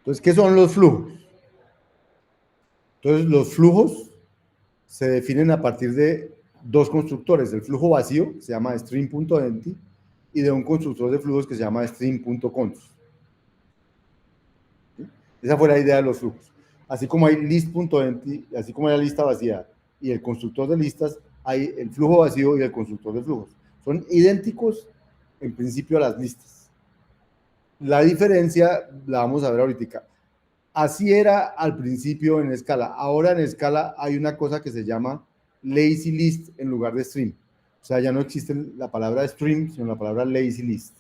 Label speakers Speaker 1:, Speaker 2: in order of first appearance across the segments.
Speaker 1: Entonces, ¿qué son los flujos? Entonces, los flujos se definen a partir de dos constructores, el flujo vacío, que se llama stream.empty, y de un constructor de flujos que se llama stream.const. ¿Sí? Esa fue la idea de los flujos. Así como hay list.empty, así como hay la lista vacía y el constructor de listas, hay el flujo vacío y el constructor de flujos. Son idénticos en principio a las listas. La diferencia la vamos a ver ahorita. Así era al principio en Scala. Ahora en Scala hay una cosa que se llama lazy list en lugar de stream. O sea, ya no existe la palabra stream, sino la palabra lazy list,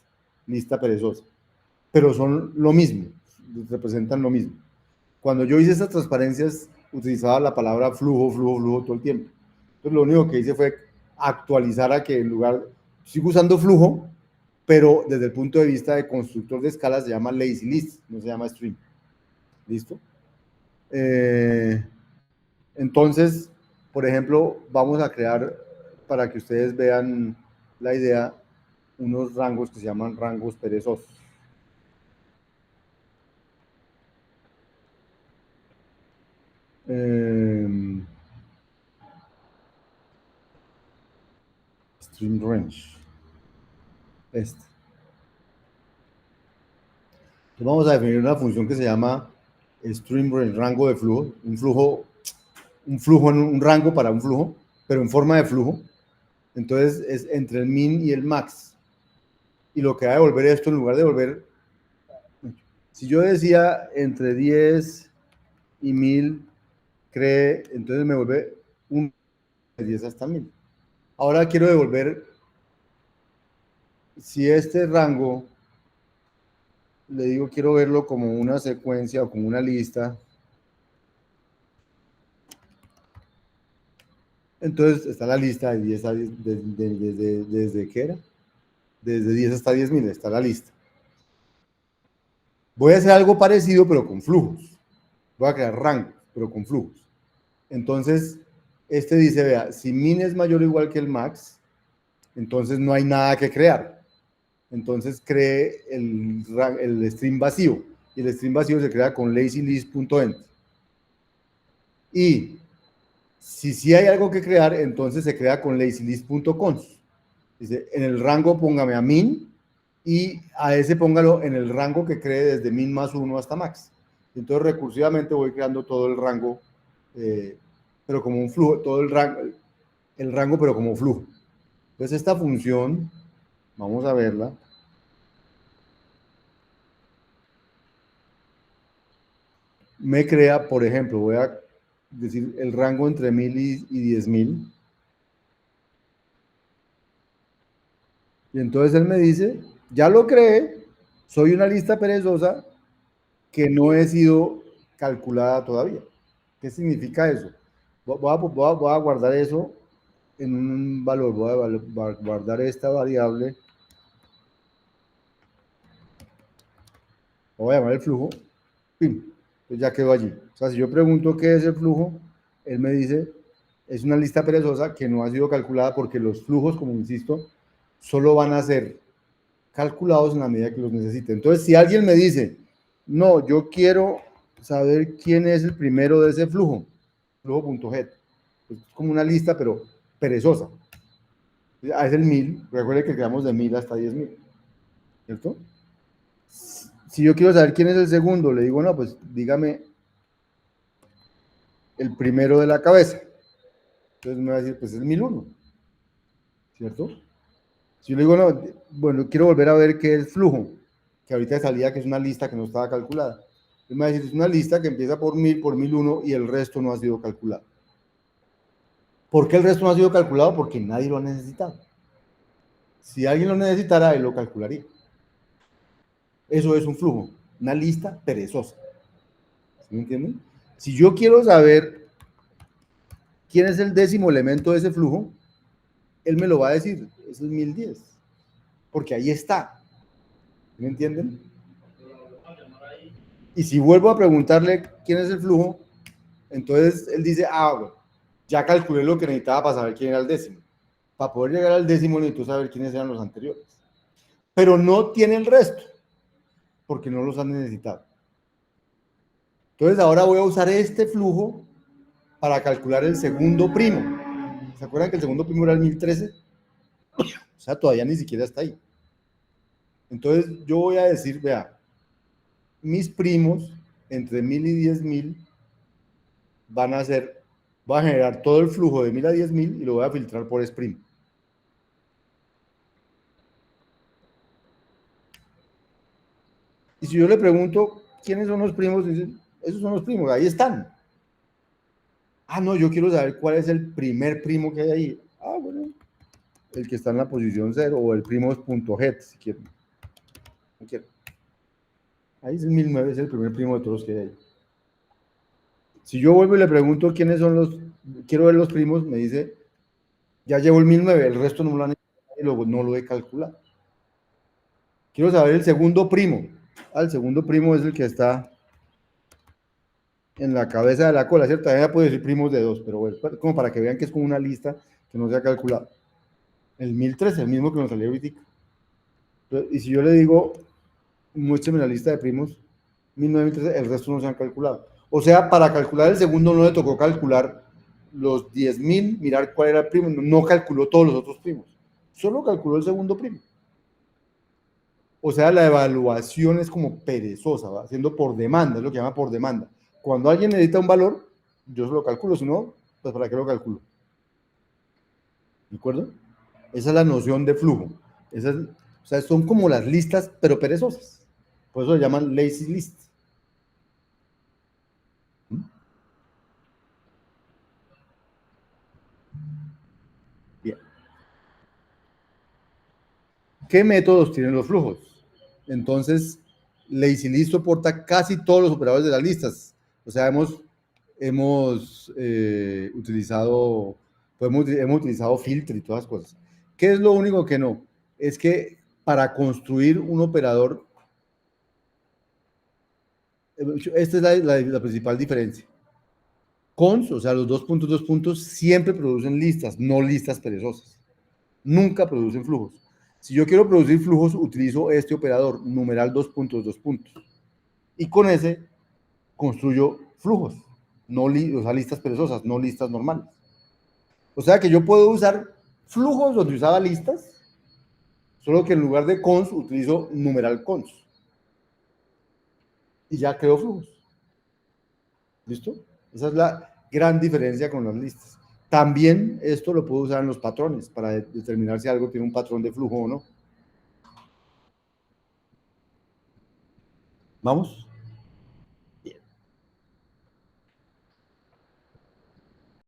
Speaker 1: lista perezosa. Pero son lo mismo, representan lo mismo. Cuando yo hice estas transparencias, utilizaba la palabra flujo, flujo, flujo todo el tiempo. Entonces, lo único que hice fue actualizar a que en lugar, sigo usando flujo, pero desde el punto de vista de constructor de escala se llama lazy list, no se llama stream. ¿Listo? Entonces, por ejemplo, vamos a crear, para que ustedes vean la idea, unos rangos que se llaman rangos perezosos. Stream range. Entonces vamos a definir una función que se llama stream range, rango de flujo, un rango para un flujo, pero en forma de flujo. Entonces es entre el min y el max. Y lo que va a devolver esto, en lugar de devolver, si yo decía entre 10 y 1000, entonces me vuelve un de 10 hasta 1000. Ahora quiero devolver, si este rango, le digo, quiero verlo como una secuencia o como una lista, entonces está la lista de 10 a 10, ¿desde qué era? Desde 10 hasta 10.000, está la lista. Voy a hacer algo parecido, pero con flujos. Voy a crear rangos, pero con flujos. Entonces, este dice, vea, si min es mayor o igual que el max, entonces no hay nada que crear. Entonces cree el stream vacío. Y el stream vacío se crea con lazylist.end. Y si sí hay algo que crear, entonces se crea con lazylist.const. Dice, en el rango póngame a min y a ese póngalo en el rango que cree desde min más 1 hasta max. Entonces recursivamente voy creando todo el rango, pero como un flujo, todo el rango, pero como flujo. Entonces esta función, vamos a verla. Me crea, por ejemplo, voy a decir el rango entre 1000 y 10.000. Y entonces él me dice, ya lo creé, soy una lista perezosa que no he sido calculada todavía. ¿Qué significa eso? Voy a guardar eso en un valor, voy a guardar esta variable, voy a llamar el flujo, ¡pim! Entonces ya quedó allí. O sea, si yo pregunto qué es el flujo, él me dice, es una lista perezosa que no ha sido calculada porque los flujos, como insisto, solo van a ser calculados en la medida que los necesite. Entonces, si alguien me dice, no, yo quiero saber quién es el primero de ese flujo, flujo.get, es como una lista, pero perezosa. Es el 1000, recuerde que creamos de 1000 hasta 10.000, ¿cierto? Si yo quiero saber quién es el segundo, le digo, no, pues dígame el primero de la cabeza. Entonces me va a decir, pues es el 1001, ¿cierto? Si yo le digo, no, bueno, quiero volver a ver qué es el flujo, que ahorita salía que es una lista que no estaba calculada. Entonces me va a decir, es una lista que empieza por 1000, por 1001 y el resto no ha sido calculado. ¿Por qué el resto no ha sido calculado? Porque nadie lo ha necesitado. Si alguien lo necesitara, él lo calcularía. Eso es un flujo, una lista perezosa. ¿Sí me entienden? Si yo quiero saber quién es el décimo elemento de ese flujo, él me lo va a decir, eso es 1010, porque ahí está. ¿Me entienden? Y si vuelvo a preguntarle quién es el flujo, entonces él dice, bueno, ya calculé lo que necesitaba para saber quién era el décimo. Para poder llegar al décimo necesito saber quiénes eran los anteriores. Pero no tiene el resto, porque no los han necesitado. Entonces ahora voy a usar este flujo para calcular el segundo primo. ¿Se acuerdan que el segundo primo era el 1013? O sea, todavía ni siquiera está ahí. Entonces yo voy a decir, vea, mis primos entre 1000 y 10.000 van a ser, va a generar todo el flujo de 1000 a 10.000 y lo voy a filtrar por S'. Y si yo le pregunto, ¿quiénes son los primos? Dicen, esos son los primos, ahí están. Ah, no, yo quiero saber cuál es el primer primo que hay ahí. Ah, bueno, el que está en la posición 0 o el primo es .het, si quieren. No quiero. Ahí es el 1009, es el primer primo de todos los que hay ahí. Si yo vuelvo y le pregunto quiénes son los, quiero ver los primos, me dice, ya llevo el 1009, el resto no me lo han hecho y luego no lo he calculado. Quiero saber el segundo primo. Ah, el segundo primo es el que está en la cabeza de la cola, ¿cierto? También puede decir primos de 2, pero bueno, como para que vean que es como una lista que no se ha calculado. El 1013, el mismo que nos salió ahorita. Y si yo le digo, muéstrame la lista de primos, 1913, el resto no se han calculado. O sea, para calcular el segundo no le tocó calcular los 10.000, mirar cuál era el primo, no calculó todos los otros primos, solo calculó el segundo primo. O sea, la evaluación es como perezosa, va haciendo por demanda, es lo que llama por demanda. Cuando alguien necesita un valor, yo se lo calculo, si no, pues ¿para qué lo calculo? ¿De acuerdo? Esa es la noción de flujo. Esas, o sea, son como las listas, pero perezosas. Por eso le llaman lazy list. Bien. ¿Qué métodos tienen los flujos? Entonces, lazy list soporta casi todos los operadores de las listas. O sea, hemos utilizado, hemos utilizado filtro y todas las cosas. ¿Qué es lo único que no? Es que para construir un operador, esta es la principal diferencia. Cons, o sea, los dos puntos, siempre producen listas, no listas perezosas. Nunca producen flujos. Si yo quiero producir flujos, utilizo este operador, numeral dos puntos. Y con ese construyo flujos, no o sea, listas perezosas, no listas normales. O sea que yo puedo usar flujos donde usaba listas, solo que en lugar de cons utilizo numeral cons. Y ya creo flujos. ¿Listo? Esa es la gran diferencia con las listas. También esto lo puedo usar en los patrones para determinar si algo tiene un patrón de flujo o no. ¿Vamos?